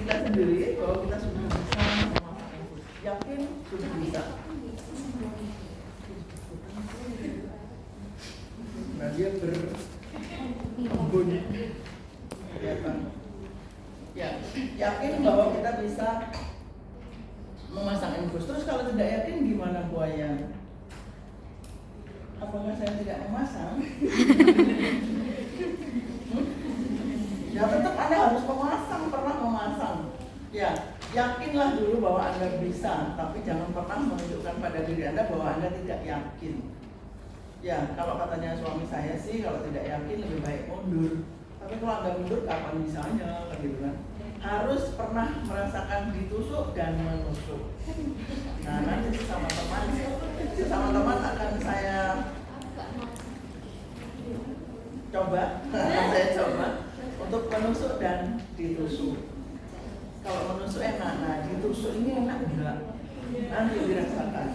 kita sendiri bahwa kita sudah bisa memasang infus. Yakin sudah bisa. Nah dia berembun, kelihatan. Ya, yakin bahwa kita bisa memasang infus. Terus kalau tidak yakin gimana buaya? Apakah saya tidak memasang? Ya tetap Anda harus memasang, pernah memasang. Ya, yakinlah dulu bahwa Anda bisa, tapi jangan pernah menunjukkan pada diri Anda bahwa Anda tidak yakin. Ya, kalau katanya suami saya sih, kalau tidak yakin lebih baik mundur. Tapi kalau Anda mundur, kapan bisanya, kan gitu kan? Harus pernah merasakan ditusuk dan menusuk. Nah, nanti sesama teman akan saya coba untuk menusuk dan ditusuk. Kalau menusuk enak, nah ditusuk ini enak enggak? Nanti dirasakan.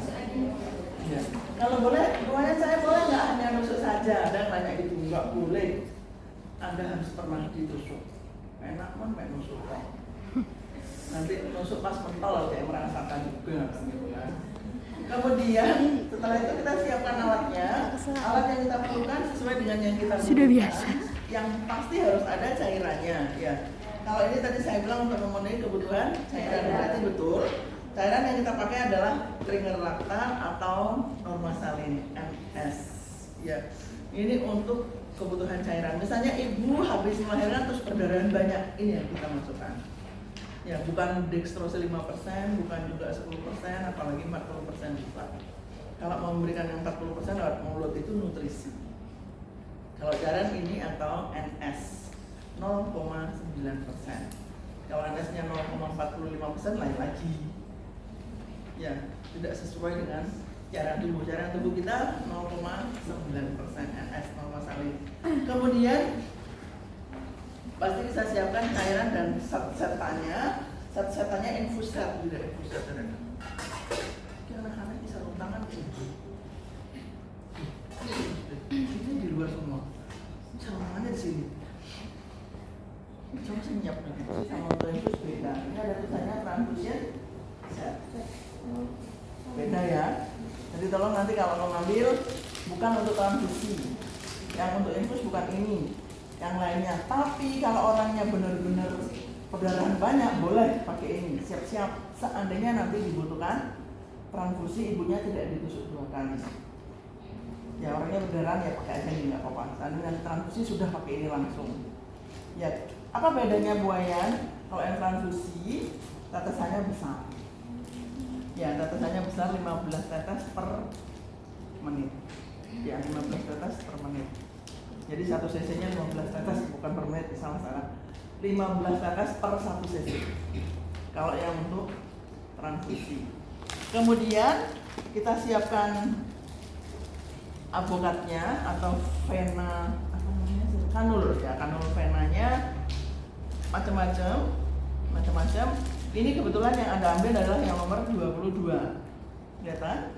Ya. Kalau boleh, pokoknya saya boleh nggak hanya nusuk saja, dan banyak itu nggak boleh. Anda harus pernah ditusuk. Enak kan main nusuk kok. Nanti nusuk pas mentol saya merasakan juga, gitu kan. Kemudian setelah itu kita siapkan alatnya. Alat yang kita perlukan sesuai dengan yang kita butuhkan. Sudah biasa. Yang pasti harus ada cairannya, ya. Kalau ini tadi saya bilang untuk memenuhi kebutuhan cairan, berarti betul. Cairan yang kita pakai adalah stringer laktan atau normasalin MS. Ya, ini untuk kebutuhan cairan. Misalnya ibu habis melahirkan terus perdarahan banyak, ini yang kita masukkan. Ya, bukan dextrose 5%, bukan juga 10%, apalagi 40% juga. Kalau mau memberikan yang 40% lewat mulut itu nutrisi. Kalau cairan ini atau NS 0,9%. Kalau NS-nya 0,45% lain lagi. Ya, tidak sesuai dengan cairan tubuh. Cairan tubuh kita 0,9% NS normasalin. Kemudian pasti kita siapkan cairan dan set-setannya. Set-setannya infus set, tidak infus set. Anak-anak bisa tangan itu. Ini di luar semua. Sarung tangannya di sini. Coba senyap nanti. Sama untuk infus beda. Ini ada tulisannya transfusion set. Beda ya. Jadi tolong nanti kalau mau ngambil bukan untuk transfusi. Yang untuk infus bukan ini. Yang lainnya. Tapi kalau orangnya benar-benar perdarahan banyak, boleh pakai ini. Siap-siap seandainya nanti dibutuhkan transfusi, ibunya tidak ditusuk 2 kali. Ya orangnya perdarahan ya pakai aja ini, nggak apa-apa. Seandainya transfusi sudah pakai ini langsung. Ya, apa bedanya buayan? Kalau yang transfusi tetesannya besar. Ya, tetesannya besar 15 tetes per menit. Ya, 15 tetes per menit. Jadi 1 cc-nya 15 tetes, bukan per menit, salah-salah. 15 tetes per 1 cc. Kalau yang untuk transfusi. Kemudian kita siapkan avokatnya atau vena, apa namanya? Kanul ya, kanul venanya macam-macam. Ini kebetulan yang Anda ambil adalah yang nomor 22. Lihat?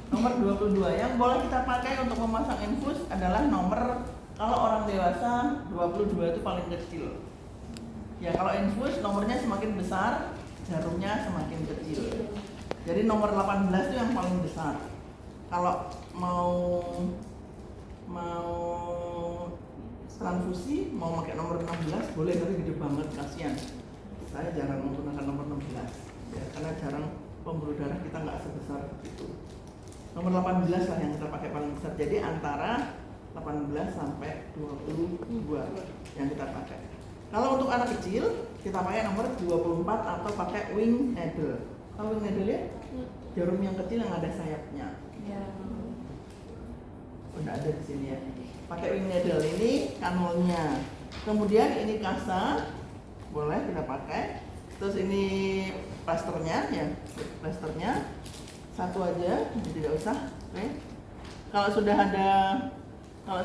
Nomor 22. Yang boleh kita pakai untuk memasang infus adalah nomor, kalau orang dewasa 22 itu paling kecil. Ya kalau infus nomornya semakin besar, jarumnya semakin kecil. Jadi nomor 18 itu yang paling besar. Kalau mau transfusi, mau pakai nomor 16 boleh, tapi gede banget, kasihan. Saya jarang menggunakan nomor 16 ya, karena jarang pembuluh darah kita nggak sebesar itu. Nomor 18 lah yang kita pakai paling besar. Jadi antara 18 sampai 22 yang kita pakai. Kalau untuk anak kecil kita pakai nomor 24 atau pakai wing needle. Tahu wing needle ya? Jarum yang kecil yang ada sayapnya. Ya. Udah ada di sini ya. Pakai wing needle, ini kanulnya. Kemudian ini kasa, boleh kita pakai. Terus ini plasternya ya, plasternya satu aja, jadi tidak usah. Oke. Kalau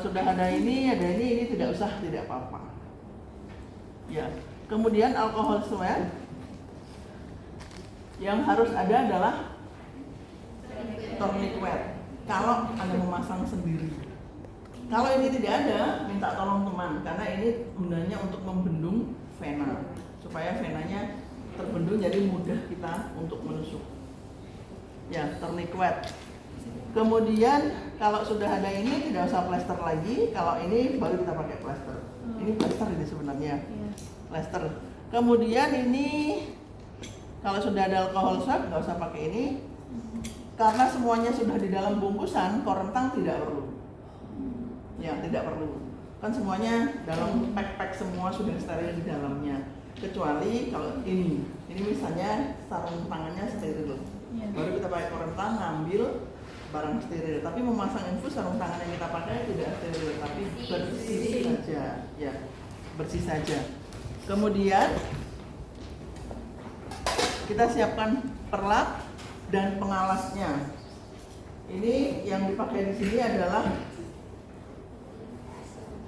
sudah ada ini tidak usah, tidak apa-apa. Ya. Kemudian alkohol swab. Yang harus ada adalah tourniquet. Kalau Anda memasang sendiri. Kalau ini tidak ada, minta tolong teman, karena ini gunanya untuk membendung vena supaya venanya terbendung jadi mudah kita untuk menusuk. Ya, tourniquet. Kemudian kalau sudah ada ini tidak usah plester lagi. Kalau ini baru kita pakai plester. Ini plester ini sebenarnya. Plester. Kemudian ini kalau sudah ada alkohol swab nggak usah pakai ini. Karena semuanya sudah di dalam bungkusan, korentang tidak perlu. Ya, tidak perlu. Kan semuanya dalam pack semua sudah steril di dalamnya. Kecuali kalau ini misalnya sarung tangannya steril. Baru kita pakai korentang, ngambil barang steril. Tapi memasang infus sarung tangan yang kita pakai tidak steril, tapi bersih saja. Ya, bersih saja. Kemudian kita siapkan perlak dan pengalasnya. Ini yang dipakai di sini adalah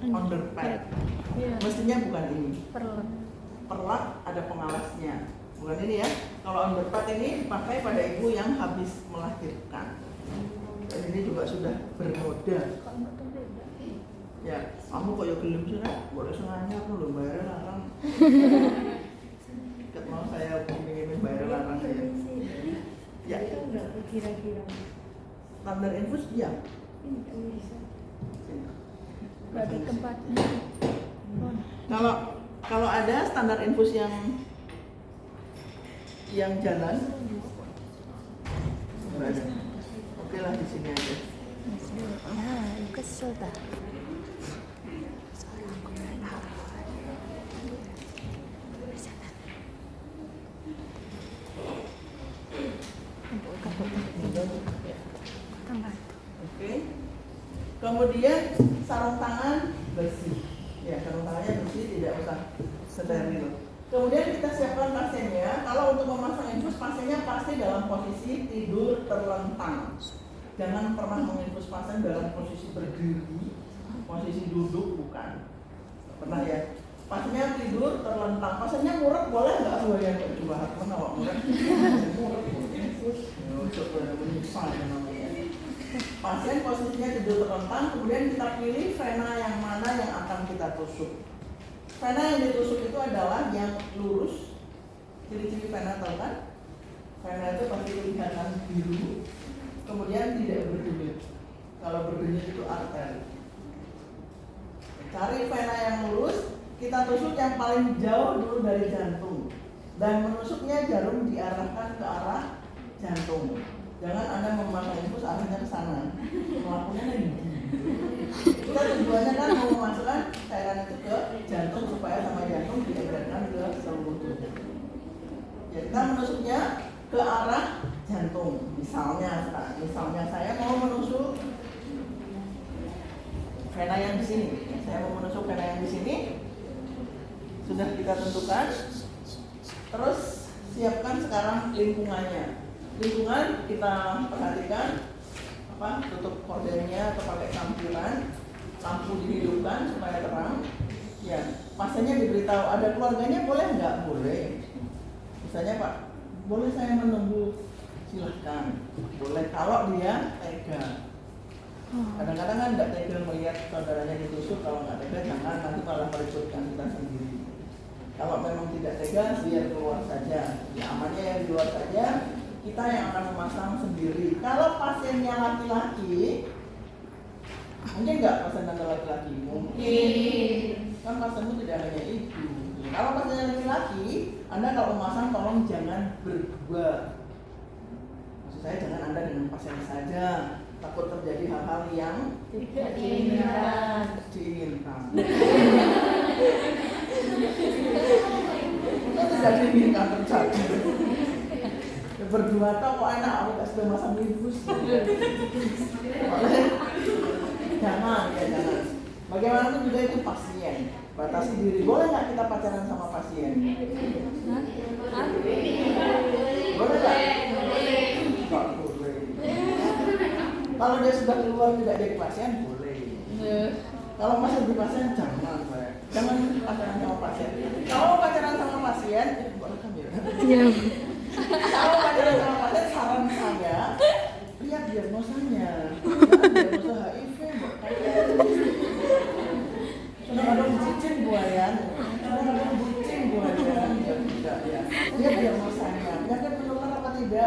underpad. Mestinya bukan ini. Perlak ada pengalasnya. Bukan ini ya. Kalau underpad ini dipakai pada ibu yang habis melahirkan. Dan ini juga sudah bernoda. Ya, kamu kok ya gelem sih, boleh sengaja aku lho bayar larang. Ket mau saya pengen bayar larang ya. Ya, itu enggak kira-kira. Standar infus iya. Berarti tempatnya. Kalau ada standar infus yang jalan, berada. Oke lah di sini aja. Nah, kesel dah. Oke. Kemudian sarung tangan bersih. Ya, sarung tangannya bersih, tidak usah steril. Kemudian kita siapkan pasiennya. Kalau untuk memasang infus, pasiennya pasti dalam posisi tidur terlentang. Jangan pernah menginfus pasien dalam posisi berdiri, posisi duduk bukan. Pernah ya? Pasiennya tidur terlentang. Pasiennya ngurep boleh nggak? Yang coba mana awak ngurep? Ngurep infus. Coba menyesal namanya. Pasien posisinya tidur terlentang, kemudian kita pilih vena yang mana yang akan kita tusuk. Vena yang ditusuk itu adalah yang lurus. Ciri-ciri vena tahu kan? Vena itu pasti kelihatan biru, kemudian tidak berdenyut. Kalau berdenyut itu arteri. Cari vena yang lurus, kita tusuk yang paling jauh dulu dari jantung. Dan menusuknya jarum diarahkan ke arah jantung. Jangan Anda memasang infus arahnya ke sana. Melakukannya lagi. Kita tujuannya kan mau memasukkan cairan itu ke jantung supaya sama jantung diedarkan ke seluruh tubuh. Ya, kita menusuknya ke arah jantung. Misalnya saya mau menusuk vena yang di sini. Saya mau menusuk vena yang di sini. Sudah kita tentukan. Terus siapkan sekarang lingkungannya. Lingkungan kita perhatikan tutup kordennya atau pakai sampiran, lampu dihidupkan supaya terang. Ya, pasiennya diberitahu ada keluarganya boleh nggak? Boleh. Misalnya Pak, boleh saya menunggu? Silahkan. Boleh kalau dia tega. Kadang-kadang kan nggak tega melihat saudaranya ditusuk. Kalau nggak tega jangan, nanti malah meributkan kita sendiri. Kalau memang tidak tega biar keluar saja. Ya, amannya yang di luar saja. Kita yang akan memasang sendiri. Kalau pasiennya laki-laki, mungkin nggak pasien Anda laki-laki? Mungkin. Kan pasienmu tidak hanya itu. Kalau pasiennya laki-laki, Anda kalau memasang tolong jangan berdua. Maksud saya jangan Anda dengan pasien saja. Takut terjadi hal-hal yang tidak diinginkan. Itu tidak diinginkan terjadi. Berdua tau kok enak, aku gak sudah masang infus. Jangan. Bagaimanapun juga itu pasien. Batasi diri. Boleh nggak kita pacaran sama pasien? Boleh nggak? Nggak boleh. Kalau dia sudah keluar tidak jadi pasien, boleh. Kalau masih di pasien, jangan. Jangan pacaran sama pasien. Kalau pacaran sama pasien, boleh kan ya? Kalau pacaran sama pasien, saran saya lihat diagnosanya. Diagnosa HIV, sudah ada bucin buayan.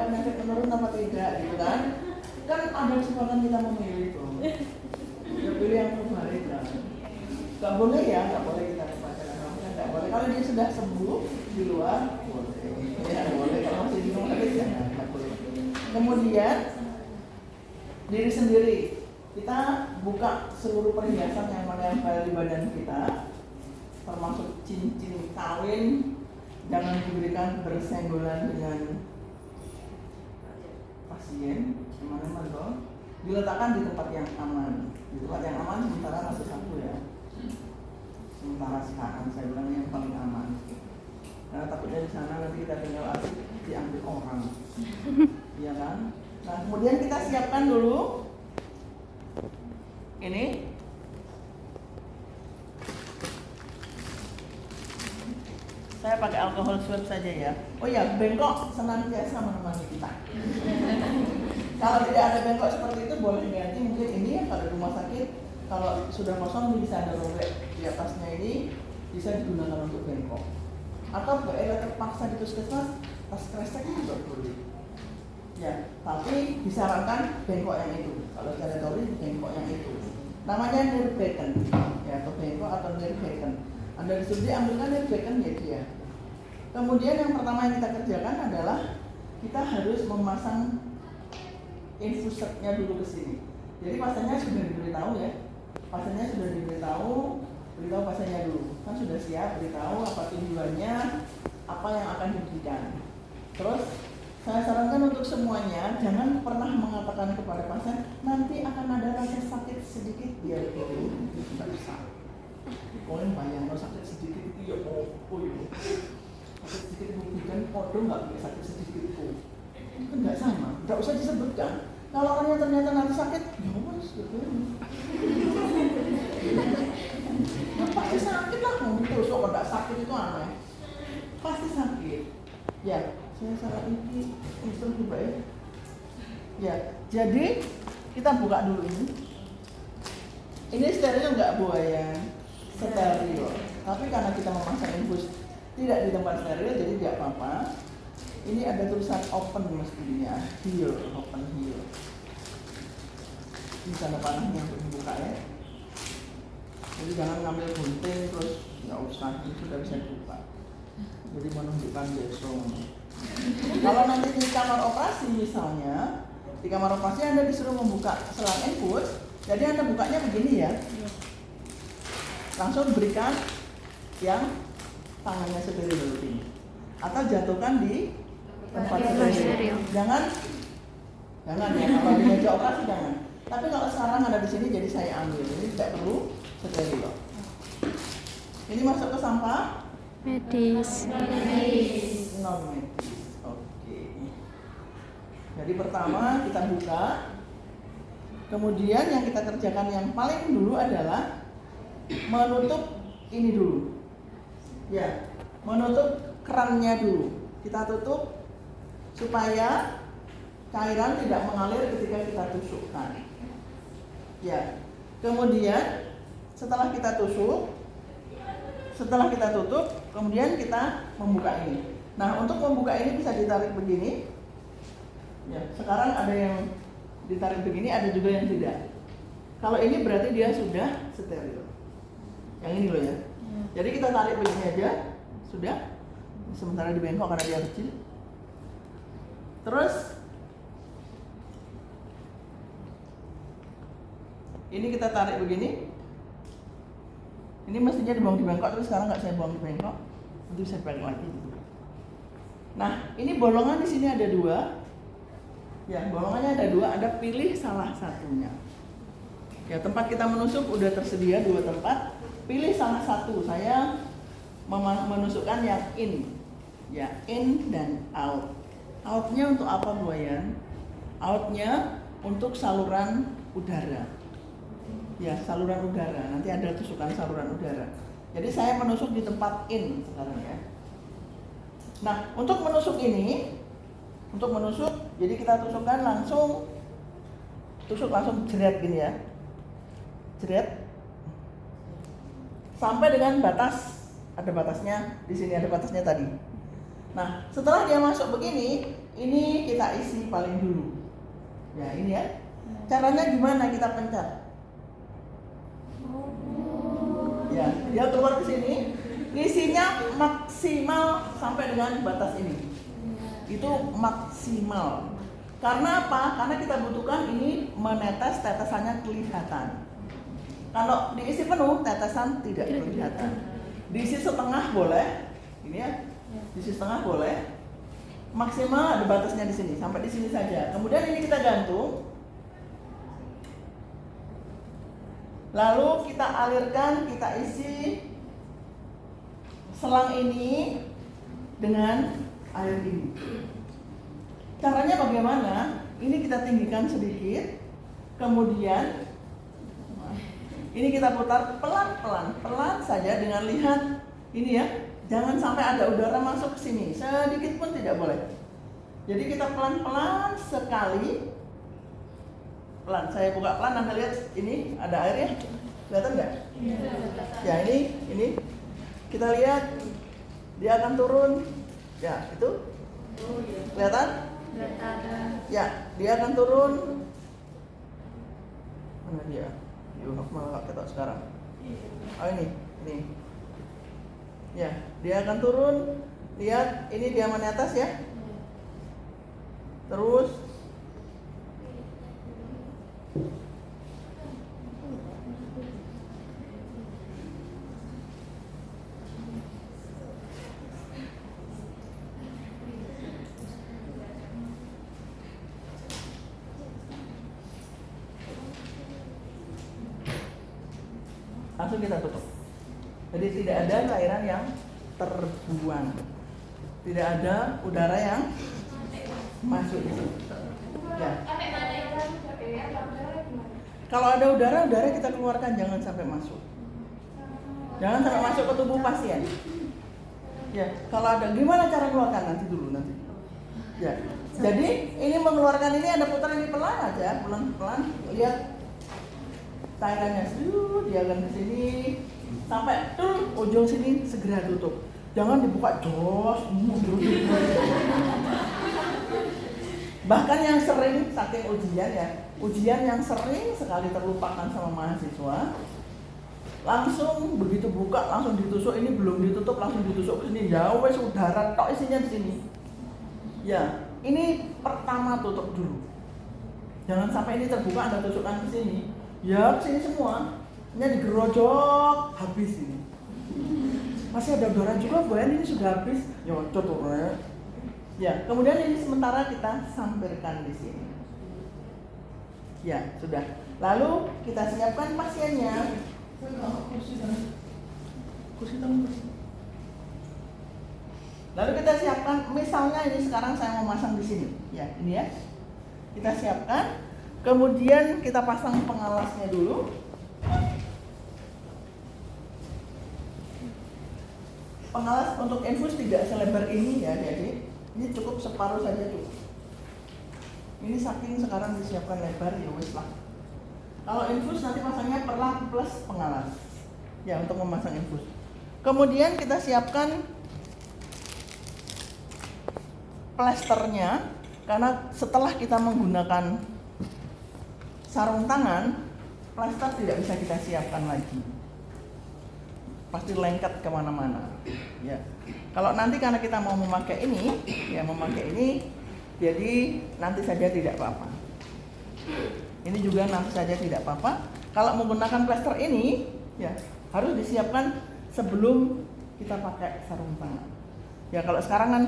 penyakit menurun apa tidak gitu kan. Kan ada kesempatan kita memilih tuh. Ya pilih yang terbaik kan. Gak boleh ya, gak boleh kita membacakan namanya, gak boleh. Kalau dia sudah sembuh di luar, boleh. Ya boleh, kalau masih di rumah sakit jangan, gak boleh. Kemudian diri sendiri, kita buka seluruh perhiasan yang menempel di badan kita, termasuk cincin kawin, jangan diberikan bersenggolan dengan pasien, kemana-mana dong. Diletakkan di tempat yang aman. Di tempat yang aman sementara masih satu ya. Sementara sekarang saya bilang yang paling aman. Karena takutnya di sana nanti kita tinggal asik diambil orang, iya kan? Nah kemudian kita siapkan dulu ini. Saya pakai alkohol swab saja ya. Oh ya, bengkok senantiasa menemani kita. Kalau tidak ada bengkok seperti itu boleh diganti mungkin ini ya, kalau di rumah sakit kalau sudah kosong bisa ada robek di atasnya ini bisa digunakan untuk bengkok. Atau bila terpaksa di puskesmas tas kresek juga boleh. Ya, tapi disarankan bengkok yang itu. Kalau teritori bengkok yang itu. Namanya nirbecken, ya atau bengkok atau nirbecken. Anda disuruh ambilkan nirbecken ya dia. Kemudian yang pertama yang kita kerjakan adalah kita harus memasang infusernya dulu ke sini. Jadi pasiennya sudah diberitahu ya. Pasiennya sudah diberitahu, beritahu pasiennya dulu. Kan sudah siap, beritahu apa tujuannya, apa yang akan diberikan. Terus saya sarankan untuk semuanya jangan pernah mengatakan kepada pasien nanti akan ada rasa sakit sedikit biar dulu tidak usah. Kalian bayang kalau sakit sedikit itu ya sakit sedikit buktikan podo nggak boleh sakit sedikit itu kan nggak sama, nggak usah disebutkan. Kalau orangnya ternyata nanti sakit, ya mas gitu. Pasti sakit lah, terus kok nggak sakit itu aneh. Pasti sakit. Ya, saya salah ini coba ya. Ya, jadi kita buka dulu ini. Ini steril nggak buaya? Steril. Tapi karena kita memasang infus tidak di tempat steril, jadi tidak apa-apa. Ini ada tulisan open mestinya, here, open here. Ini tanda panahnya untuk dibuka ya. Jadi jangan ngambil gunting terus nggak usah, ini sudah bisa dibuka. Jadi menunjukkan besok. Kalau nanti di kamar operasi misalnya, di kamar operasi Anda disuruh membuka selang infus, jadi Anda bukanya begini ya. Langsung berikan yang tangannya steril dulu ini. Atau jatuhkan di tempat steril. Jangan ya, kalau di meja operasi jangan. Tapi kalau sekarang ada di sini jadi saya ambil, jadi tidak perlu steril. Ini masuk ke sampah Medis. non medis. Oke. Jadi pertama kita buka. Kemudian yang kita kerjakan yang paling dulu adalah menutup ini dulu. Ya, menutup kerannya dulu. Kita tutup supaya cairan tidak mengalir ketika kita tusukkan. Ya. Kemudian setelah kita tutup, kemudian kita membuka ini. Nah, untuk membuka ini bisa ditarik begini. Ya, sekarang ada yang ditarik begini, ada juga yang tidak. Kalau ini berarti dia sudah steril. Yang ini loh ya. Jadi kita tarik begini aja, sudah. Sementara dibengkok karena dia kecil. Terus ini kita tarik begini. Ini mestinya dibuang di bengkok, terus sekarang nggak saya buang di bengkok, nanti bisa dipakai lagi. Nah, ini bolongan di sini ada 2. Ya, bolongannya ada 2. Anda pilih salah satunya. Ya, tempat kita menusuk udah tersedia 2 tempat. Pilih salah satu. Saya menusukkan yang in, ya in dan out. Outnya untuk apa buayan? Outnya untuk saluran udara. Ya, saluran udara. Nanti ada tusukan saluran udara. Jadi saya menusuk di tempat in sekarang ya. Nah, untuk menusuk ini, jadi kita tusukkan langsung jeret gini ya. Jeret sampai dengan batas, ada batasnya, di sini ada batasnya tadi. Nah, setelah dia masuk begini, ini kita isi paling dulu. Ya, ini ya. Caranya gimana kita pencet? Ya, dia keluar ke sini, isinya maksimal sampai dengan batas ini. Itu maksimal. Karena apa? Karena kita butuhkan ini menetes, tetesannya kelihatan. Kalau diisi penuh, tetesan tidak kelihatan. Diisi setengah boleh, ini ya. Diisi setengah boleh. Maksimal ada batasnya di sini, sampai di sini saja. Kemudian ini kita gantung. Lalu kita alirkan, kita isi selang ini dengan air ini. Caranya bagaimana? Ini kita tinggikan sedikit, kemudian ini kita putar pelan-pelan, pelan saja dengan lihat ini ya. Jangan sampai ada udara masuk ke sini, sedikit pun tidak boleh. Jadi kita pelan-pelan sekali. Pelan, saya buka pelan, Anda lihat ini ada air ya, kelihatan nggak? Ya ini kita lihat dia akan turun, ya itu kelihatan? Ya dia akan turun. Mana dia? Yuk malah kita sekarang. Oh ini, ya dia akan turun. Lihat ini dia menetes ya. Terus langsung kita tutup. Jadi tidak ada cairan yang terbuang, tidak ada udara yang masuk di sini. Ya. Kalau ada udara kita keluarkan, jangan sampai masuk. Jangan sampai masuk ke tubuh pasien. Ya, kalau ada, gimana cara keluarkan nanti. Ya. Jadi ini mengeluarkan ini ada putar ini pelan aja, pelan-pelan. Lihat cairannya, dia akan ke sini sampai ujung sini segera tutup. Jangan dibuka jos. Bahkan yang sering saking ujian yang sering sekali terlupakan sama mahasiswa, langsung begitu buka langsung ditusuk, ini belum ditutup langsung ditusuk ke sini. Ya wes udara tok isinya di sini. Ya, ini pertama tutup dulu. Jangan sampai ini terbuka Anda tusukkan ke sini. Ya, ke sini semua. Ini digerojok habis ini. Masih ada udara juga, Boyan ini sudah habis. Ya, tutup. Ya, kemudian ini sementara kita sampirkan di sini. Ya, sudah. Lalu kita siapkan pasiennya. Lalu kita siapkan, misalnya ini sekarang saya mau masang di sini. Ya, ini ya. Kita siapkan. Kemudian kita pasang pengalasnya dulu. Pengalas untuk infus tidak selebar ini ya, jadi ini cukup separuh saja cukup. Ini saking sekarang disiapkan lebar ya wes lah. Kalau infus nanti pasangnya perlah plus pengalas. Ya, untuk memasang infus. Kemudian kita siapkan plasternya, karena setelah kita menggunakan sarung tangan, plaster tidak bisa kita siapkan lagi. Pasti lengket kemana-mana. Ya. Kalau nanti karena kita mau memakai ini, jadi nanti saja tidak apa-apa. Ini juga nanti saja tidak apa-apa. Kalau menggunakan plaster ini, ya harus disiapkan sebelum kita pakai sarung tangan. Ya kalau sekarang kan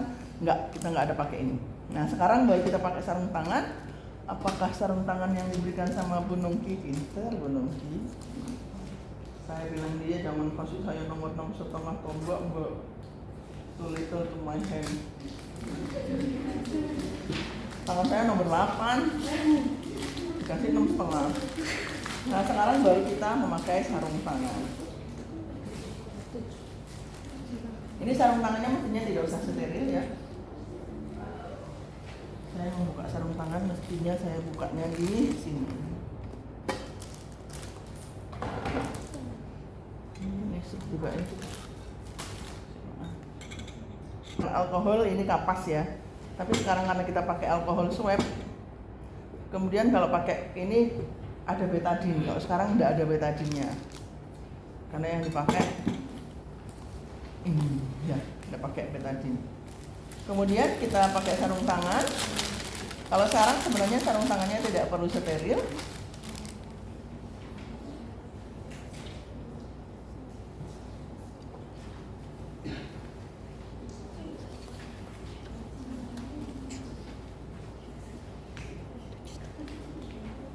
kita nggak ada pakai ini. Nah sekarang baru kita pakai sarung tangan. Apakah sarung tangan yang diberikan sama Bu Nungki pinter, Bu Nungki? Saya bilang dia jangan kasih saya nomor 6,5 tombak, Mbak. Too little to my hand. Tangan saya nomor 8, dikasih 6,5. Nah sekarang baru kita memakai sarung tangan. Ini sarung tangannya mestinya tidak usah steril ya. Saya membuka sarung tangan, mestinya saya bukanya di sini. Ini juga itu. Alkohol ini kapas ya. Tapi sekarang karena kita pakai alkohol swab, kemudian kalau pakai ini ada betadine. Kalau sekarang tidak ada betadine-nya. Karena yang dipakai ini ya, tidak pakai betadine. Kemudian kita pakai sarung tangan. Kalau sekarang sebenarnya sarung tangannya tidak perlu steril.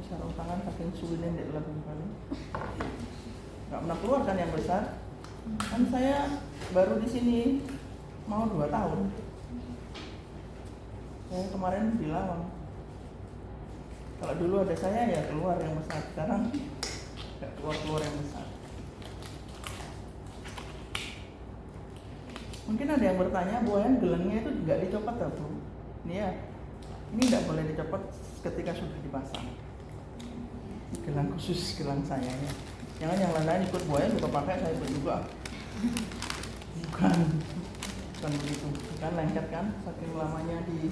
Sarung tangan saking suwinya tidak dilakukan. Nggak pernah keluar kan yang besar. Kan saya baru di sini mau 2 tahun. Saya kemarin bilang, kalau dulu ada saya ya keluar yang besar. Sekarang nggak keluar yang besar. Mungkin ada yang bertanya, buayan gelangnya itu nggak dicopot ya Bu? Ini ya, ini nggak boleh dicopot ketika sudah dipasang. Gelang khusus gelang saya ya. Jangan yang lain-lain ikut buaya juga pakai, saya ikut juga. Bukan begitu. Kan lengket kan, saking lamanya di.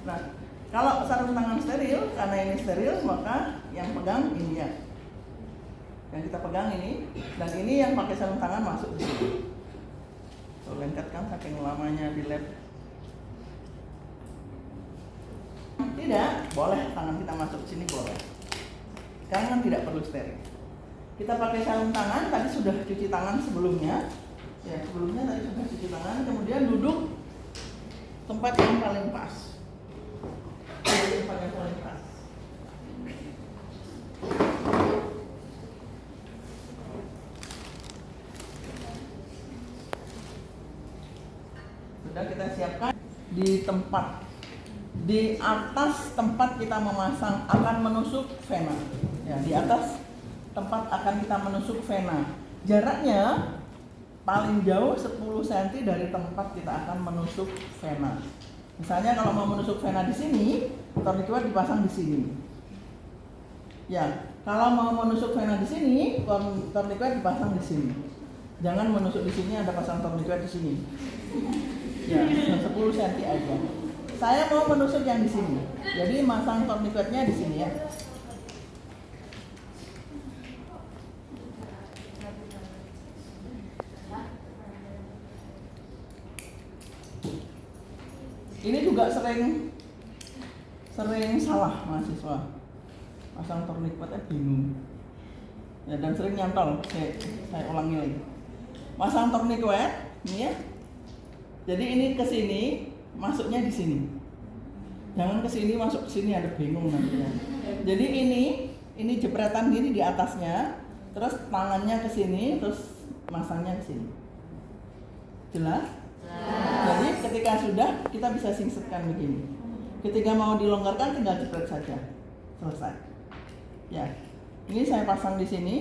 Nah, kalau sarung tangan steril, karena ini steril maka yang pegang ini ya. Yang kita pegang ini, dan ini yang pakai sarung tangan masuk di sini. Tuh, lengket kan saking lamanya di lab. Tidak, boleh tangan kita masuk sini boleh. Sekarang kan tidak perlu steril. Kita pakai sarung tangan, tadi sudah cuci tangan sebelumnya. Ya, sebelumnya tadi sudah cuci tangan, kemudian duduk tempat yang paling pas. Tempat yang paling pas. Sudah kita siapkan di tempat. Di atas tempat kita memasang akan menusuk vena. Ya, di atas tempat akan kita menusuk vena. Jaraknya paling jauh 10 cm dari tempat kita akan menusuk vena. Misalnya kalau mau menusuk vena di sini, tourniquet dipasang di sini. Ya, kalau mau menusuk vena di sini, tourniquet dipasang di sini. Jangan menusuk di sini ada pasang tourniquet di sini. Ya, 10 cm aja. Saya mau menusuk yang di sini. Jadi masang tourniquetnya di sini ya. Ini juga sering salah mahasiswa. Pasang tourniquetnya bingung. Ya, dan sering nyantol. Saya ulangi lagi. Masang tourniquet, ini ya. Jadi ini ke sini, masuknya di sini. Jangan ke sini masuk ke sini, ada bingung nantinya. Jadi ini jepretan gini di atasnya, terus tangannya ke sini, terus masangnya ke sini. Jelas? Jadi ketika sudah, kita bisa singsetkan begini. Ketika mau dilonggarkan tinggal jepret saja. Selesai. Ya. Ini saya pasang di sini.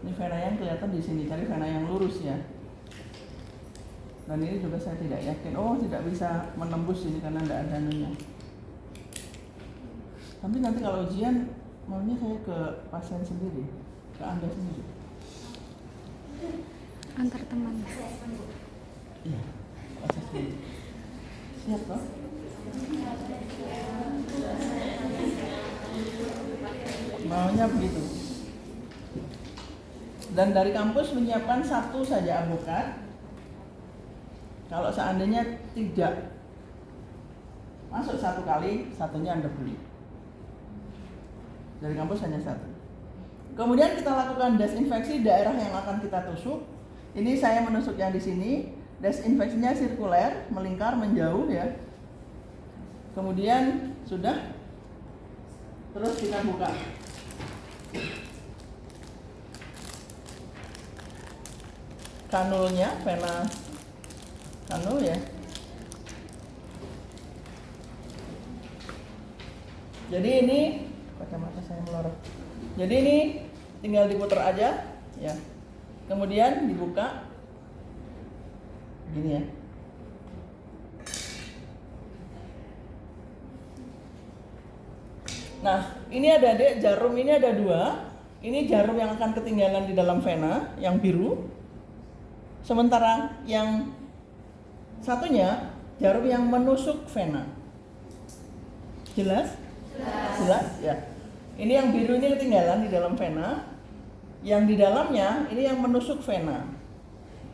Ini vena yang kelihatan di sini, cari vena yang lurus ya. Dan ini juga saya tidak yakin, tidak bisa menembus ini karena tidak ada anunya. Tapi nanti kalau ujian, maunya saya ke pasien sendiri, ke Anda sendiri. Antar teman. Iya, pasien sendiri. Siap toh? Maunya begitu. Dan dari kampus menyiapkan 1 saja avokat. Kalau seandainya tidak masuk 1 kali, satunya Anda beli. Dari kampus hanya 1. Kemudian kita lakukan desinfeksi daerah yang akan kita tusuk. Ini saya menusuk yang di sini. Desinfeksinya sirkuler, melingkar, menjauh ya. Kemudian sudah. Terus kita buka. Kanulnya, vena kanul ya. Jadi ini kacamata saya melorot. Jadi ini tinggal diputar aja ya. Kemudian dibuka gini ya. Nah, ini ada adik, jarum ini ada 2. Ini jarum yang akan ketinggalan di dalam vena, yang biru. Sementara yang satunya, jarum yang menusuk vena. Jelas? Jelas? Ya. Ini yang biru ini ketinggalan di dalam vena. Yang di dalamnya, ini yang menusuk vena.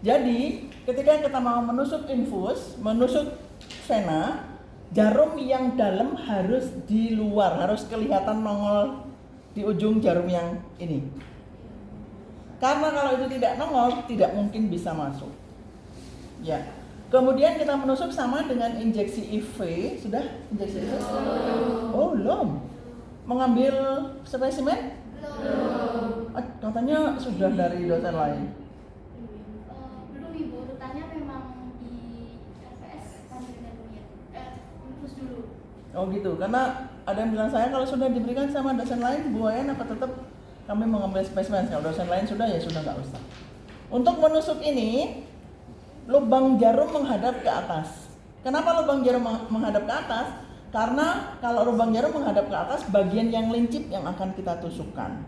Jadi, ketika kita mau menusuk infus, menusuk vena, jarum yang dalam harus di luar, harus kelihatan nongol di ujung jarum yang ini. Karena kalau itu tidak nongol, tidak mungkin bisa masuk. Ya. Kemudian kita menusuk sama dengan injeksi IV. Sudah injeksi IV? Oh, belum. Mengambil spesimen? Belum. Katanya sudah dari dosen lain. Belum Ibu, urutannya memang di RPS Panjang infus dulu. Oh gitu, karena ada yang bilang saya kalau sudah diberikan sama dosen lain, Bu Wayan apa tetap kami mengambil spesimen? Kalau dosen lain sudah ya sudah nggak usah. Untuk menusuk ini, lubang jarum menghadap ke atas. Kenapa lubang jarum menghadap ke atas? Karena kalau lubang jarum menghadap ke atas, bagian yang lincip yang akan kita tusukkan.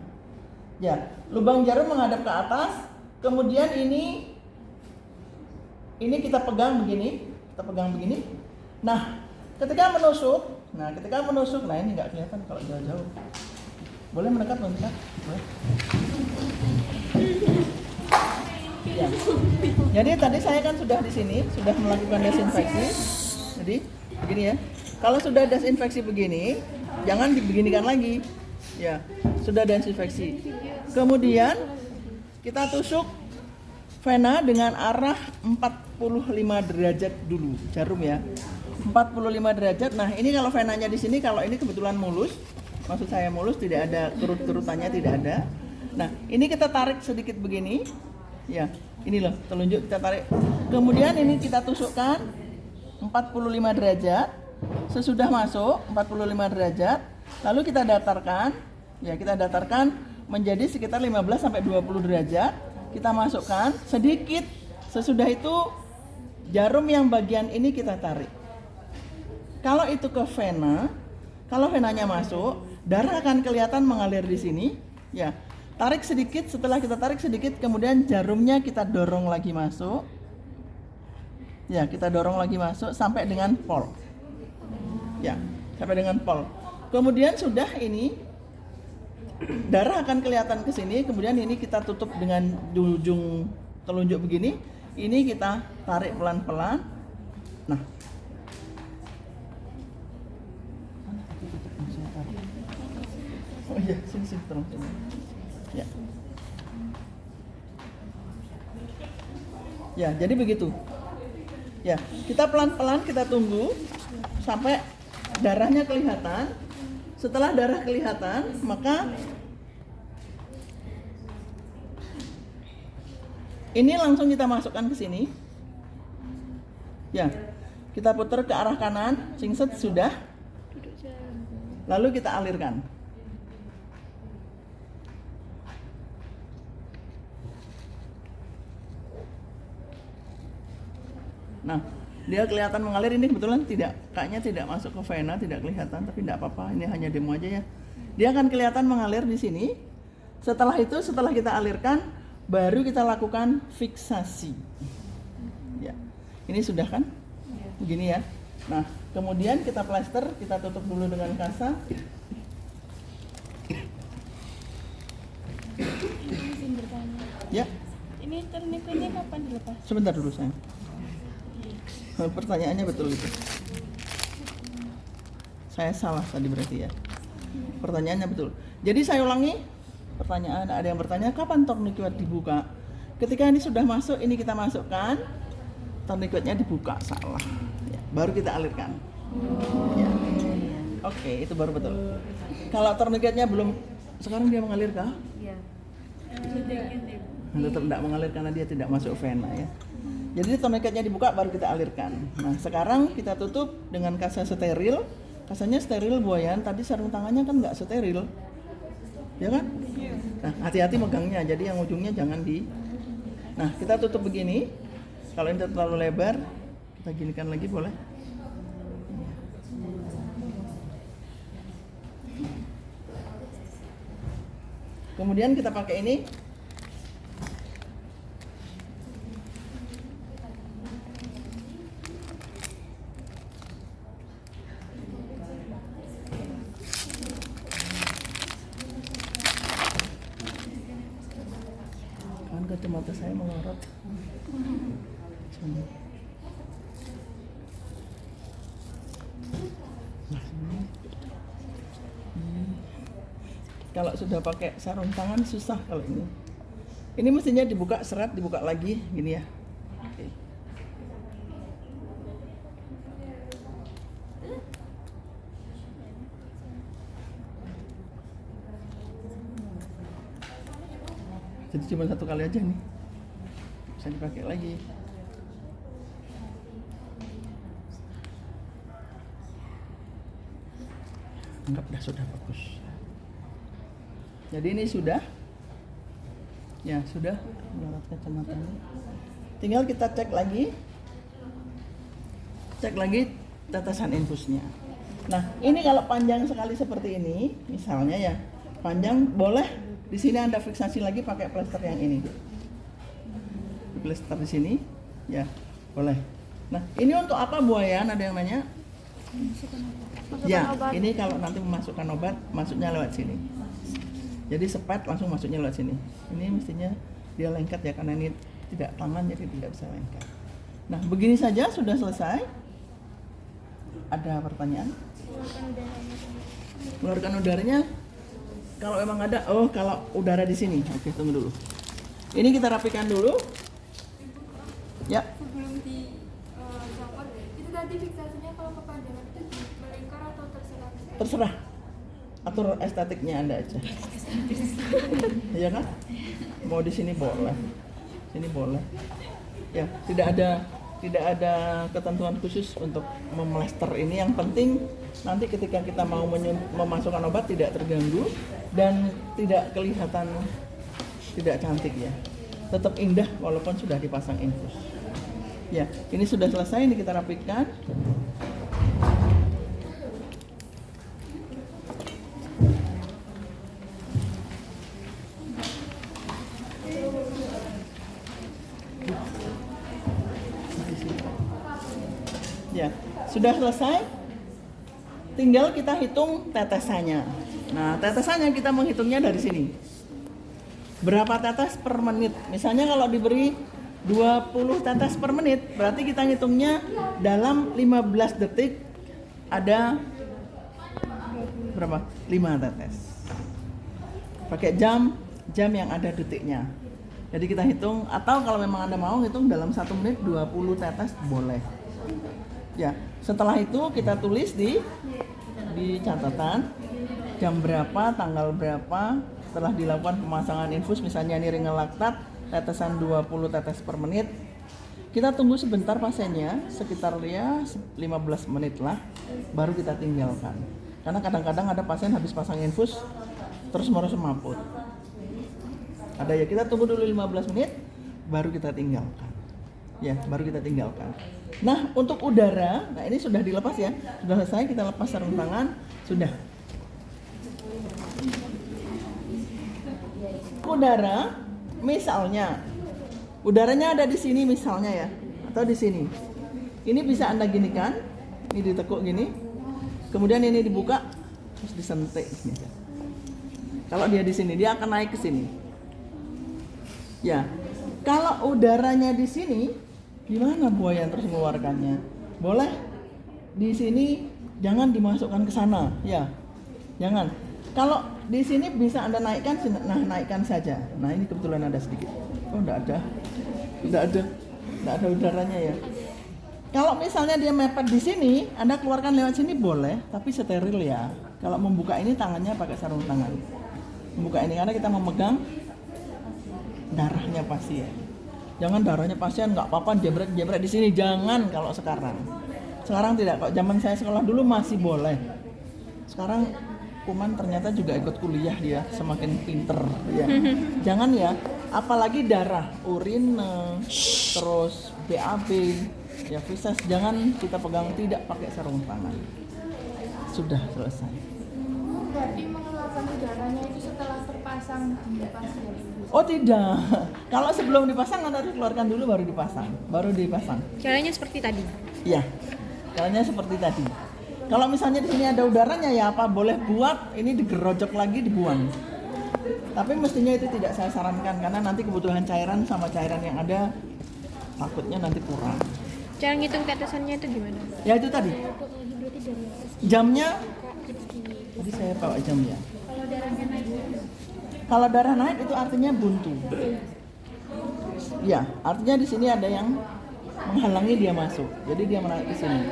Ya, lubang jarum menghadap ke atas, kemudian ini kita pegang begini, Nah, ketika menusuk, nah ini nggak kelihatan kalau jauh-jauh. Boleh mendekat? Boleh. Ya. Jadi tadi saya kan sudah di sini, sudah melakukan desinfeksi. Jadi begini ya. Kalau sudah desinfeksi begini, jangan dibeginikan lagi. Ya, sudah desinfeksi. Kemudian kita tusuk vena dengan arah 45 derajat dulu, jarum ya. 45 derajat. Nah, ini kalau venanya di sini, kalau ini kebetulan mulus, maksud saya mulus, tidak ada kerut-kerutannya, tidak ada. Nah, ini kita tarik sedikit begini. Ya, ini loh, telunjuk kita tarik. Kemudian ini kita tusukkan 45 derajat. Sesudah masuk 45 derajat, lalu kita datarkan. Ya, kita datarkan menjadi sekitar 15 sampai 20 derajat. Kita masukkan sedikit. Sesudah itu jarum yang bagian ini kita tarik. Kalau itu ke vena, kalau venanya masuk, darah akan kelihatan mengalir di sini. Ya, tarik sedikit. Setelah kita tarik sedikit, kemudian jarumnya kita dorong lagi masuk. Ya, kita dorong lagi masuk sampai dengan pol. Ya, sampai dengan pol. Kemudian sudah ini darah akan kelihatan ke sini. Kemudian ini kita tutup dengan ujung telunjuk begini. Ini kita tarik pelan-pelan. Nah, oh iya, sini tolong sini. Ya. Ya, jadi begitu. Ya, kita pelan-pelan kita tunggu sampai darahnya kelihatan. Setelah darah kelihatan, maka ini langsung kita masukkan ke sini. Ya, kita putar ke arah kanan, singset sudah. Lalu kita alirkan. Nah, dia kelihatan mengalir, ini kebetulan kayaknya tidak masuk ke vena, tidak kelihatan, tapi tidak apa-apa, ini hanya demo aja ya. Dia akan kelihatan mengalir di sini. Setelah itu, setelah kita alirkan, baru kita lakukan fiksasi. Ya, ini sudah kan? Begini ya. Nah, kemudian kita plester, kita tutup dulu dengan kasa. Ya. Ini tourniquetnya kapan dilepas? Sebentar dulu sayang. Pertanyaannya betul itu. Saya salah tadi berarti ya. Pertanyaannya betul. Jadi saya ulangi pertanyaan. Ada yang bertanya kapan tourniquet dibuka? Ketika ini sudah masuk, ini kita masukkan, tourniquetnya dibuka. Salah. Ya, baru kita alirkan. Ya. Oke, itu baru betul. Kalau tourniquetnya belum, sekarang dia mengalir kah? Iya. Tetap tidak mengalir karena dia tidak masuk vena ya. Jadi tourniquetnya dibuka baru kita alirkan. Nah, sekarang kita tutup dengan kasa steril. Kasanya steril Bu Wayan, tadi sarung tangannya kan nggak steril. Ya kan? Nah, hati-hati megangnya, jadi yang ujungnya jangan di. Nah, kita tutup begini. Kalau ini terlalu lebar, kita ginikan lagi boleh. kemudian kita pakai ini. Kan kacamata saya melorot. Sini. Kalau sudah pakai sarung tangan susah kalau ini. Ini mestinya dibuka seret, dibuka lagi gini ya. Oke. Jadi cuma satu kali aja nih. Bisa dipakai lagi. Enggak, sudah bagus. Jadi ini sudah, ya sudah melorot kacamatanya. Tinggal kita cek lagi tetesan infusnya. Nah ini kalau panjang sekali seperti ini, misalnya ya panjang, boleh di sini Anda fiksasi lagi pakai plester yang ini. Plester di sini, ya boleh. Nah ini untuk apa Bu Ayan? Ada yang nanya? Ya, ini kalau nanti memasukkan obat, masuknya lewat sini. Jadi sepet langsung masuknya lewat sini. Ini mestinya dia lengket ya, karena ini tidak tangan jadi tidak bisa lengket. Nah, begini saja sudah selesai. Ada pertanyaan? Keluarkan udaranya. Kalau emang ada, kalau udara di sini. Oke, tunggu dulu. Ini kita rapikan dulu. Ya. Sebelum dicopot, itu tadi fiksasinya kalau kepanjangan itu di melingkar atau terserah? Terserah. Atur estetiknya Anda aja. Iya kan? Mau di sini boleh. Sini boleh. Ya, tidak ada ketentuan khusus untuk memelester ini. Yang penting nanti ketika kita mau memasukkan obat tidak terganggu dan tidak kelihatan tidak cantik ya. Tetap indah walaupun sudah dipasang infus. Ya, ini sudah selesai, ini kita rapikan. Ya, sudah selesai. Tinggal kita hitung tetesannya. Nah, tetesannya kita menghitungnya dari sini. Berapa tetes per menit? Misalnya kalau diberi 20 tetes per menit, berarti kita ngitungnya dalam 15 detik ada berapa? 5 tetes. Pakai jam yang ada detiknya. Jadi kita hitung, atau kalau memang Anda mau hitung dalam 1 menit 20 tetes boleh. Ya, setelah itu kita tulis di catatan jam berapa, tanggal berapa setelah dilakukan pemasangan infus, misalnya ini ringan laktat, tetesan 20 tetes per menit. Kita tunggu sebentar pasiennya, sekitar 15 menit lah, baru kita tinggalkan. Karena kadang-kadang ada pasien habis pasang infus terus mau semaput. Ada ya, kita tunggu dulu 15 menit, baru kita tinggalkan. Ya, baru kita tinggalkan. Nah, untuk udara, nah ini sudah dilepas ya, sudah selesai, kita lepas sarung tangan, sudah. Udara, misalnya, udaranya ada di sini misalnya ya, atau di sini. Ini bisa Anda ginikan, ini ditekuk gini, kemudian ini dibuka, terus disentik. Kalau dia di sini, dia akan naik ke sini. Ya, kalau udaranya di sini, gimana buaya terus mengeluarkannya? Boleh di sini, jangan dimasukkan ke sana, ya, jangan. Kalau di sini bisa Anda naikkan, nah naikkan saja. Nah ini kebetulan ada sedikit. Oh enggak ada udaranya ya. Kalau misalnya dia mepet di sini, Anda keluarkan lewat sini boleh, tapi steril ya. Kalau membuka ini tangannya pakai sarung tangan. Membuka ini karena kita memegang darahnya pasien. Jangan darahnya pasien nggak apa-apa jebret di sini, jangan kalau sekarang. Sekarang tidak kok. Zaman saya sekolah dulu masih boleh. Sekarang Kuman ternyata juga ikut kuliah dia, semakin pinter ya. Jangan ya, apalagi darah, urin, terus BAB, ya feses, jangan kita pegang, tidak pakai sarung tangan. Sudah selesai. berarti mengeluarkan udaranya itu setelah terpasang di pasien. Oh tidak, kalau sebelum dipasang harus dikeluarkan dulu baru dipasang. Caranya seperti tadi. Iya, caranya seperti tadi. Kalau misalnya di sini ada udaranya ya apa boleh buat ini digerojok lagi dibuang. Tapi mestinya itu tidak saya sarankan karena nanti kebutuhan cairan sama cairan yang ada takutnya nanti kurang. Cara ngitung tetesannya itu gimana? Ya itu tadi. Jamnya tadi saya bawa jam ya. Kalau darah naik itu artinya buntu. Ya, artinya di sini ada yang menghalangi dia masuk. Jadi dia menaik ke sini.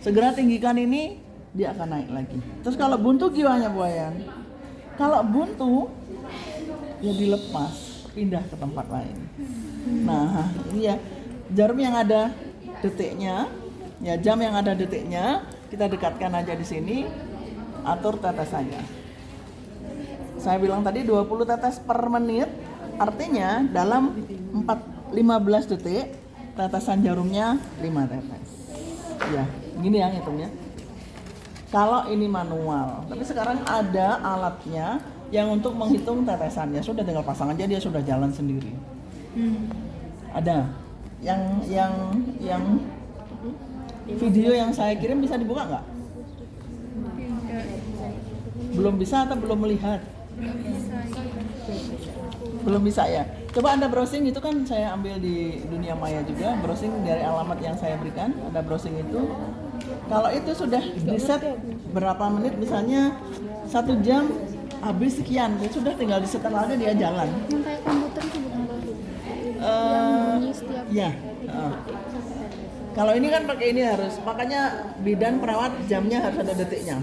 Segera tinggikan ini, dia akan naik lagi. Terus kalau buntu gimana buayan? Kalau buntu, ya dilepas, pindah ke tempat lain. Nah, ini ya jarum yang ada detiknya, ya jam yang ada detiknya, kita dekatkan aja di sini, atur tetesannya. Saya bilang tadi 20 tetes per menit, artinya dalam 15 detik tetesan jarumnya 5 tetes. Ya, gini ya hitungnya. Kalau ini manual, tapi sekarang ada alatnya yang untuk menghitung tetesannya. Sudah tinggal pasang aja dia sudah jalan sendiri. Ada yang video yang saya kirim bisa dibuka nggak? Belum bisa atau belum melihat? Belum bisa ya. Coba Anda browsing, itu kan saya ambil di dunia maya juga, browsing dari alamat yang saya berikan, ada browsing itu. Kalau itu sudah di set berapa menit, misalnya 1 jam habis sekian, ya sudah tinggal di setel aja dia jalan. Yang kayak komputer itu bukan Pak? Ya. Kalau ini kan pakai ini harus, makanya bidan perawat jamnya harus ada detiknya.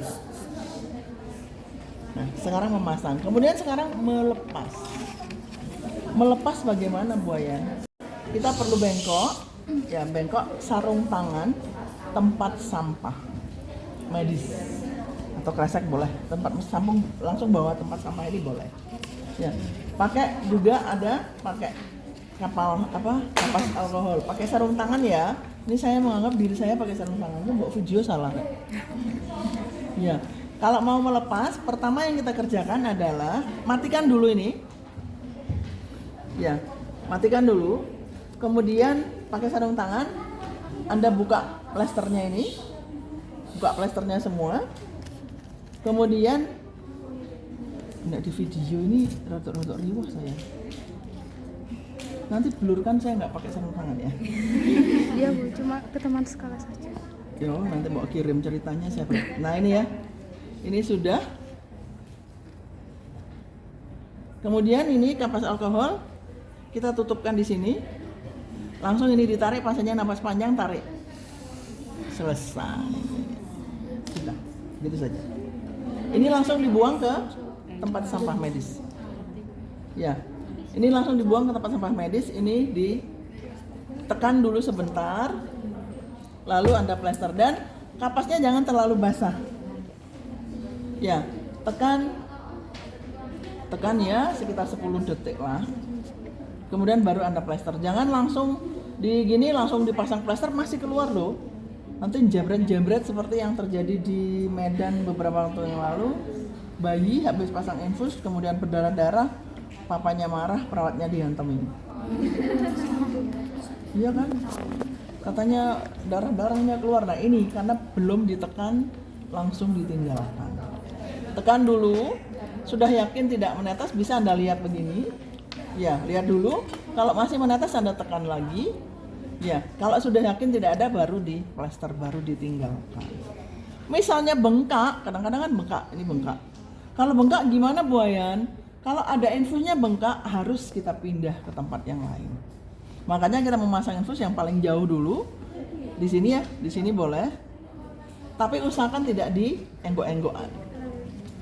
Nah, sekarang memasang. Kemudian sekarang melepas. Melepas bagaimana buayan? Kita perlu bengkok, ya bengkok sarung tangan tempat sampah medis atau kresek boleh. Tempat sambung langsung bawa tempat sampah ini boleh. Ya, pakai juga ada pakai kapas alkohol. Pakai sarung tangan ya. Ini saya menganggap diri saya pakai sarung tangan. Itu buat video salah. Ya. Kalau mau melepas, pertama yang kita kerjakan adalah matikan dulu ini. Ya, matikan dulu. Kemudian pakai sarung tangan, Anda buka plesternya ini. Buka plesternya semua. Kemudian enggak di video ini rotok-rotok riwah saya. Nanti blurkan saya nggak pakai sarung tangan ya. Iya Bu, cuma ke teman sekolah saja. Yo, nanti mau kirim ceritanya saya. Nah ini ya. Ini sudah. Kemudian ini kapas alkohol kita tutupkan di sini. Langsung ini ditarik, pasangnya napas panjang, tarik. Selesai. Sudah, gitu saja. Ini langsung dibuang ke tempat sampah medis. Ya, ini langsung dibuang ke tempat sampah medis. Ini ditekan dulu sebentar, lalu Anda plester dan kapasnya jangan terlalu basah. Ya, tekan ya sekitar 10 detik lah. Kemudian baru Anda plester. Jangan langsung langsung dipasang plester masih keluar loh. Nanti jambret seperti yang terjadi di Medan beberapa waktu yang lalu. Bayi habis pasang infus kemudian berdarah-darah, papanya marah, perawatnya dihantemin. Iya kan? Katanya darah-darahnya keluar. Nah ini karena belum ditekan, langsung ditinggalkan. Tekan dulu, sudah yakin tidak menetes bisa Anda lihat begini. Ya, lihat dulu. Kalau masih menetes Anda tekan lagi. Ya, kalau sudah yakin tidak ada baru di plester, baru ditinggalkan. Misalnya bengkak, kadang-kadang kan bengkak, ini bengkak. Kalau bengkak gimana buayan? Kalau ada infusnya bengkak harus kita pindah ke tempat yang lain. Makanya kita memasang infus yang paling jauh dulu. Di sini ya, di sini boleh. Tapi usahakan tidak di enggok-enggokan.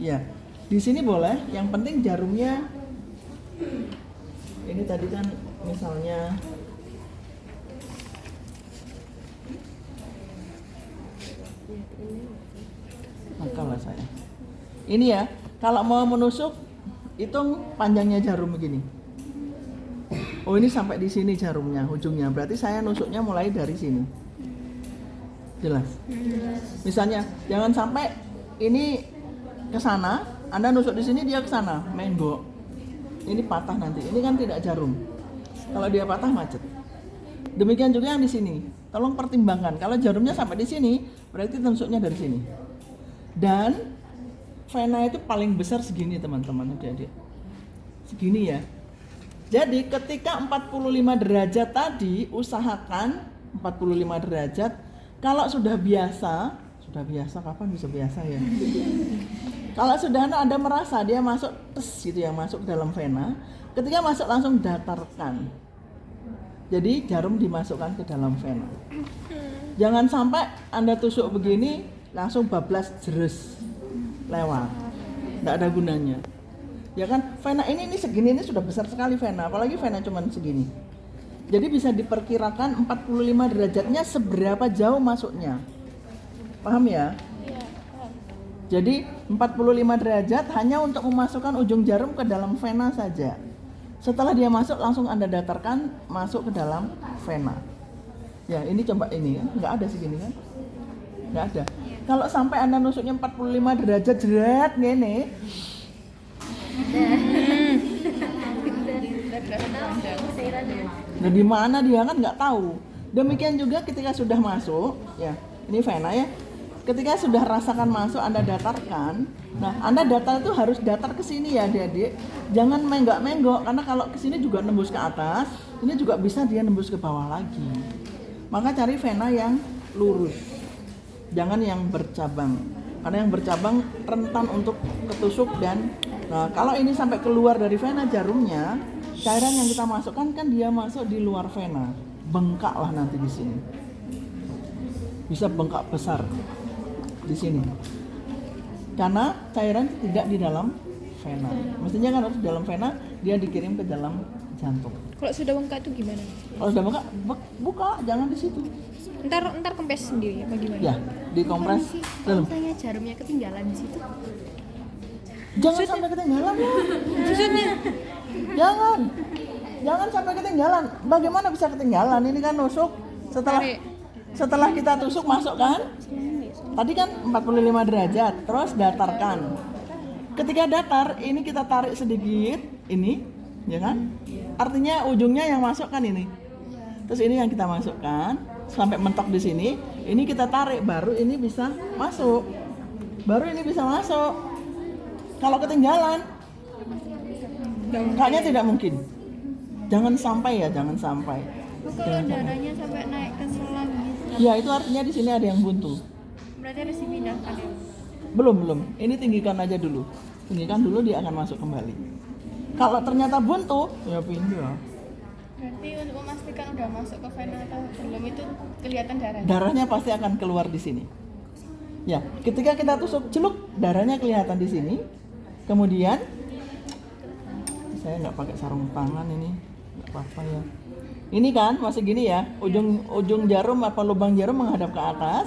Ya, di sini boleh. Yang penting jarumnya ini tadi kan misalnya makalah saya. Ini ya, kalau mau menusuk hitung panjangnya jarum begini. Oh ini sampai di sini jarumnya, ujungnya. Berarti saya nusuknya mulai dari sini. Jelas? Misalnya jangan sampai ini ke sana, Anda nusuk di sini, dia ke sana, menggok. Ini patah nanti. Ini kan tidak jarum. Kalau dia patah macet. Demikian juga yang di sini. Tolong pertimbangkan. Kalau jarumnya sampai di sini, berarti tusuknya dari sini. Dan vena itu paling besar segini teman-teman, adik-adik. Segini ya. Jadi ketika 45 derajat tadi, usahakan 45 derajat. Kalau sudah biasa kapan bisa biasa ya? Kalau sudah Anda merasa dia masuk gitu ya, masuk ke dalam vena. Ketika masuk langsung datarkan. Jadi jarum dimasukkan ke dalam vena. Jangan sampai Anda tusuk begini langsung bablas jerus lewat. Tidak ada gunanya. Ya kan, vena ini segini, ini sudah besar sekali vena, apalagi vena cuman segini. Jadi bisa diperkirakan 45 derajatnya seberapa jauh masuknya. Paham ya? Iya, paham. Jadi 45 derajat hanya untuk memasukkan ujung jarum ke dalam vena saja. Setelah dia masuk langsung Anda datarkan masuk ke dalam vena. Ya, ini coba ini kan, nggak ada segini kan? Nggak ada. Kalau sampai Anda nusuknya 45 derajat jerat gini, nah di mana dia kan nggak tahu. Demikian juga ketika sudah masuk, ya ini vena ya. Ketika sudah rasakan masuk, Anda datarkan. Nah, Anda datar itu harus datar ke sini ya, adik-adik. Jangan menggok-menggok, karena kalau ke sini juga nembus ke atas, ini juga bisa dia nembus ke bawah lagi. Maka cari vena yang lurus. Jangan yang bercabang. Karena yang bercabang rentan untuk ketusuk dan kalau ini sampai keluar dari vena jarumnya, cairan yang kita masukkan kan dia masuk di luar vena. Bengkak lah nanti di sini. Bisa bengkak besar di sini. Karena cairan tidak di dalam vena. Mestinya kan harus di dalam vena, dia dikirim ke dalam jantung. Kalau sudah bengkak itu gimana? Kalau sudah bengkak, buka, jangan di situ. Ntar kempes sendiri apa gimana? Ya, dikompres dalam. Misalnya jarumnya ketinggalan di situ. Jangan sampai ketinggalan ya. Maksudnya? Jangan sampai ketinggalan. Bagaimana bisa ketinggalan? Ini kan nusuk setelah kita tusuk masuk kan? Tadi kan 45 derajat, terus datarkan. Ketika datar, ini kita tarik sedikit, ini, ya kan? Artinya ujungnya yang masuk kan ini. Terus ini yang kita masukkan sampai mentok di sini. Ini kita tarik, baru ini bisa masuk. Kalau ketinggalan, kayaknya tidak mungkin. Jangan sampai. Kalau darahnya sampai naik ke selang gitu. Ya itu artinya di sini ada yang buntu. Berarti harus dipindahkan ya. Belum. Ini tinggikan aja dulu. Tinggikan dulu, dia akan masuk kembali. Kalau ternyata buntu, ya pindah. Berarti untuk memastikan udah masuk ke vena atau belum itu kelihatan darahnya. Darahnya pasti akan keluar di sini. Ya, ketika kita tusuk celuk, darahnya kelihatan di sini. Kemudian saya nggak pakai sarung tangan ini, nggak apa-apa ya. Ini kan masih gini ya, ujung jarum apa lubang jarum menghadap ke atas.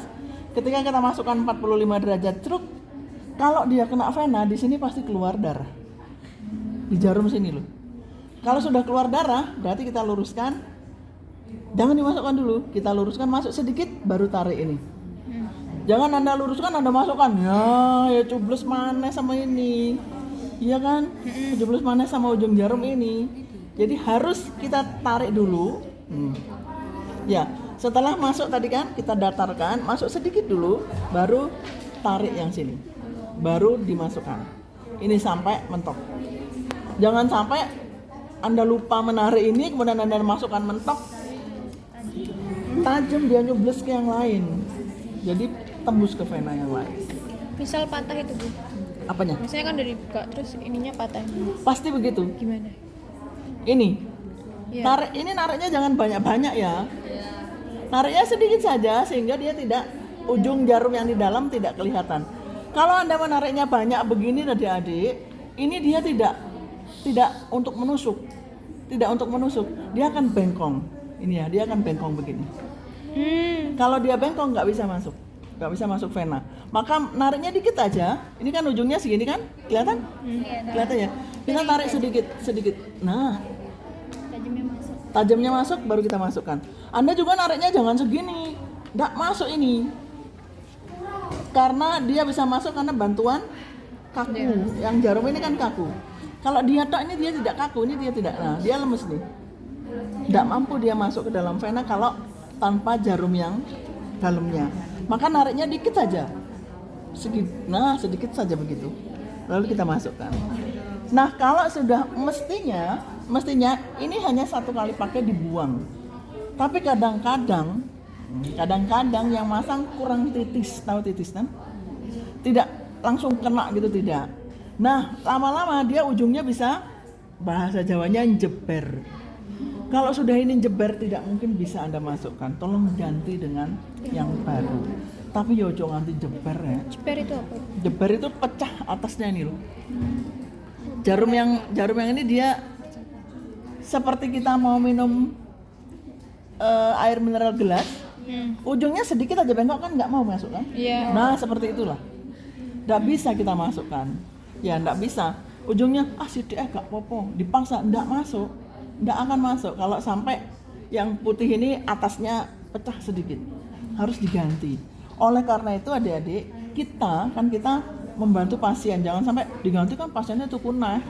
Ketika kita masukkan 45 derajat celuk, kalau dia kena vena di sini pasti keluar darah. Di jarum sini loh. Kalau sudah keluar darah, berarti kita luruskan. Jangan dimasukkan dulu, kita luruskan masuk sedikit, baru tarik ini. Jangan Anda luruskan, Anda masukkan. Ya cubles mana sama ini. Iya kan? Cubles mana sama ujung jarum ini. Jadi harus kita tarik dulu. Ya, setelah masuk tadi kan kita datarkan, masuk sedikit dulu, baru tarik yang sini. Baru dimasukkan. Ini sampai mentok. Jangan sampai Anda lupa menarik ini, kemudian Anda masukkan mentok. Tajam dia nyubles ke yang lain. Jadi tembus ke vena yang lain. Misal patah itu Bu. Apanya? Misalnya kan dari buka terus ininya patah. Pasti begitu. Gimana? Ini. Ya. Nariknya jangan banyak-banyak ya. Nariknya sedikit saja sehingga dia tidak, ujung jarum yang di dalam tidak kelihatan. Kalau Anda menariknya banyak begini adik-adik, ini dia tidak untuk menusuk. Tidak untuk menusuk. Dia akan bengkong. Ini ya, dia akan bengkong begini. Kalau dia bengkong nggak bisa masuk vena. Maka nariknya dikit aja. Ini kan ujungnya segini kan, kelihatan? Kelihatan ya. Kita tarik sedikit. Nah, tajamnya masuk, baru kita masukkan. Anda juga nariknya jangan segini, nggak masuk ini. Karena dia bisa masuk karena bantuan kaku. Yang jarum ini kan kaku. Kalau dia tok ini dia tidak kaku, ini dia tidak. Nah, dia lemes nih. Tidak mampu dia masuk ke dalam vena kalau tanpa jarum yang dalamnya. Maka nariknya dikit saja. Sedikit saja begitu. Lalu kita masukkan. Nah, kalau sudah mestinya ini hanya satu kali pakai dibuang. Tapi kadang-kadang yang masang kurang titis, tahu titis kan? Tidak langsung kena gitu, tidak. Nah, lama-lama dia ujungnya bisa, bahasa Jawanya jeber. Kalau sudah ini jeber tidak mungkin bisa Anda masukkan. Tolong ganti dengan yang baru. Tapi yojo nganti jeber ya. Jeber itu apa? Jeber itu pecah atasnya ini loh. Jarum yang ini dia seperti kita mau minum air mineral gelas. Ujungnya sedikit aja bengkok kan nggak mau masuk kan? Iya. Nah seperti itulah. Nggak bisa kita masukkan. Ya nggak bisa. Ujungnya sidik gak popo. Dipaksa nggak masuk. Nggak akan masuk kalau sampai yang putih ini atasnya pecah sedikit. Harus diganti. Oleh karena itu adik-adik, kita membantu pasien. Jangan sampai diganti kan pasiennya tuh punah.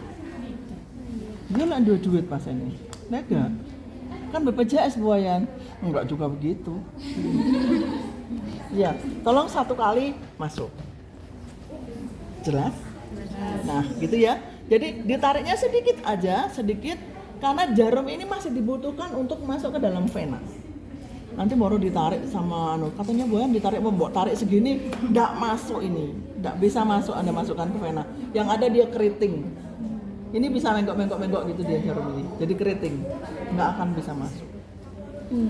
Dia lah duit pasiennya. Enggak. Kan BPJS buayan. Enggak juga begitu. Ya, tolong satu kali masuk. Jelas? Nah, gitu ya. Jadi ditariknya sedikit aja, karena jarum ini masih dibutuhkan untuk masuk ke dalam vena. Nanti baru ditarik sama katanya buayan ditarik tarik segini, enggak masuk ini. Enggak bisa masuk Anda masukkan ke vena. Yang ada dia keriting. Ini bisa menggok gitu dia jarum ini. Jadi keriting. Enggak akan bisa masuk.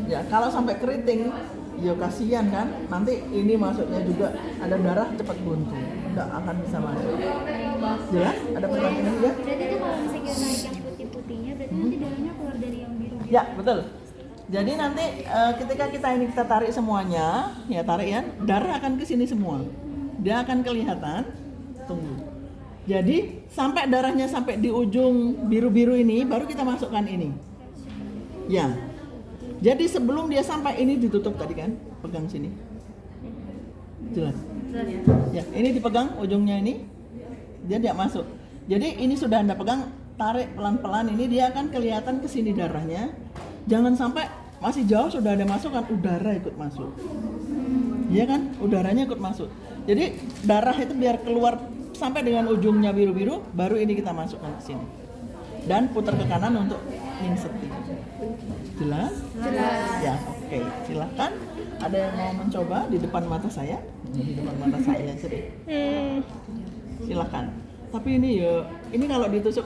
Ya, kalau sampai keriting, ya kasihan kan. Nanti ini masuknya juga ada darah cepat buntu. Enggak akan bisa masuk. Jelas? Ada pertanyaan juga? Berarti itu kalau misalnya naik yang putih-putihnya, berarti nanti darahnya keluar dari yang biru-biru. Ya, betul. Jadi nanti ketika kita tarik semuanya, ya tarik ya, darah akan ke sini semua. Dia akan kelihatan. Tunggu. Jadi sampai darahnya sampai di ujung biru-biru ini, baru kita masukkan ini. Ya. Jadi sebelum dia sampai ini ditutup tadi kan, pegang sini. Jelas. Ya, ini dipegang ujungnya ini, dia tidak masuk. Jadi ini sudah Anda pegang, tarik pelan-pelan ini dia akan kelihatan ke sini darahnya. Jangan sampai masih jauh sudah ada masukkan udara ikut masuk. Iya kan? Udaranya ikut masuk. Jadi darah itu biar keluar sampai dengan ujungnya biru-biru, baru ini kita masukkan ke sini. Dan putar ke kanan untuk nyinseti. Jelas? Jelas. Ya, oke. Silakan. Ada yang mau mencoba di depan mata saya? Di depan mata saya aja deh. Silakan. Tapi ini kalau ditusuk